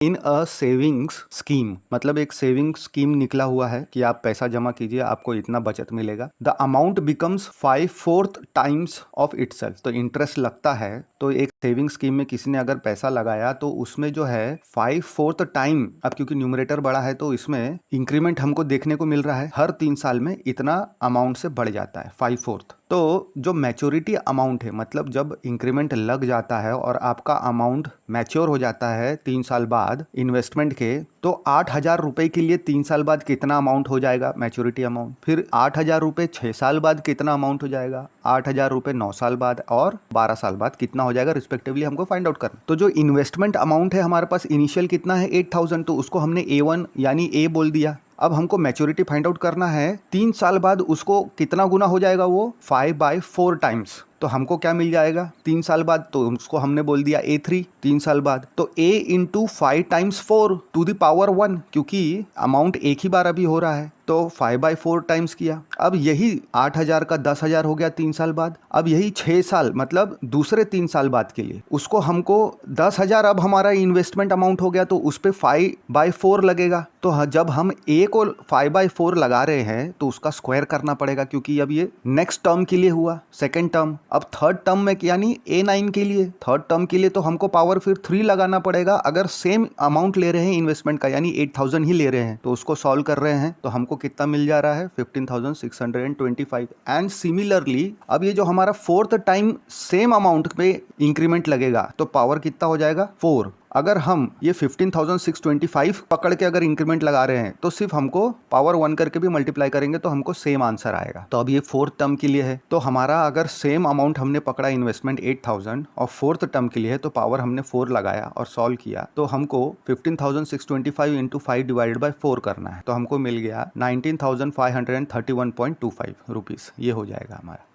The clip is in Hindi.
इन अ सेविंग्स स्कीम, मतलब एक सेविंग स्कीम निकला हुआ है कि आप पैसा जमा कीजिए, आपको इतना बचत मिलेगा। The amount becomes 5/4 times of itself. तो इंटरेस्ट लगता है, तो एक सेविंग स्कीम में किसी ने अगर पैसा लगाया तो उसमें जो है 5/4 टाइम, अब क्योंकि न्यूमरेटर बड़ा है तो इसमें इंक्रीमेंट हमको देखने को मिल रहा है, हर 3 साल में इतना अमाउंट से बढ़ जाता है 5/4। तो जो मैच्योरिटी अमाउंट है, मतलब जब इंक्रीमेंट लग जाता है और आपका अमाउंट मैच्योर हो जाता है 3 साल बाद इन्वेस्टमेंट के, तो 8,000 रुपए के लिए 3 साल बाद कितना अमाउंट हो जाएगा मैच्योरिटी अमाउंट, फिर 8,000 रुपए 6 साल बाद कितना अमाउंट हो जाएगा, 8,000 रुपए 9 साल बाद और 12 साल बाद कितना हो जाएगा रिस्पेक्टिवली, हमको फाइंड आउट करना। तो जो इन्वेस्टमेंट अमाउंट है हमारे पास इनिशियल कितना है 8,000, तो उसको हमने A1 यानी A बोल दिया। अब हमको मैच्योरिटी फाइंड आउट करना है 3 साल बाद उसको कितना गुना हो जाएगा, वो 5/4 टाइम्स। तो हमको क्या मिल जाएगा 3 साल बाद, तो उसको हमने बोल दिया A3 3 साल बाद। तो A into 5 times 4 to the power 1, क्योंकि अमाउंट एक ही बार अभी हो रहा है तो 5/4 टाइम्स किया। अब यही 8,000 का 10,000 हो गया 3 साल बाद। अब यही 6 साल मतलब दूसरे 3 साल बाद के लिए उसको हमको 10,000, अब हमारा इन्वेस्टमेंट अमाउंट हो गया तो उस पर 5/4 लगेगा। तो जब हम A को 5/4 लगा रहे हैं तो उसका स्क्वायर करना पड़ेगा, क्योंकि अब ये नेक्स्ट टर्म के लिए हुआ, सेकेंड टर्म। अब थर्ड टर्म में यानी A9 के लिए, थर्ड टर्म के लिए तो हमको पावर फिर 3 लगाना पड़ेगा। अगर सेम अमाउंट ले रहे हैं इन्वेस्टमेंट का, यानी 8,000 ही ले रहे हैं, तो उसको सॉल्व कर रहे हैं तो हमको कितना मिल जा रहा है 15,625। एंड सिमिलरली अब ये जो हमारा फोर्थ टाइम सेम अमाउंट पे इंक्रीमेंट लगेगा तो पावर कितना हो जाएगा 4। अगर हम ये 15,625 पकड़ के अगर इंक्रीमेंट लगा रहे हैं तो सिर्फ हमको पावर 1 करके भी मल्टीप्लाई करेंगे तो हमको सेम आंसर आएगा। तो अब ये फोर्थ टर्म के लिए है, तो हमारा अगर सेम अमाउंट हमने पकड़ा इन्वेस्टमेंट 8,000 और फोर्थ टर्म के लिए है तो पावर हमने 4 लगाया और सॉल्व किया, तो हमको 15,625 इंटू 5 डिवाइडेड बाई 4 करना है, तो हमको मिल गया 19,531.25 रुपीज़। ये हो जाएगा हमारा।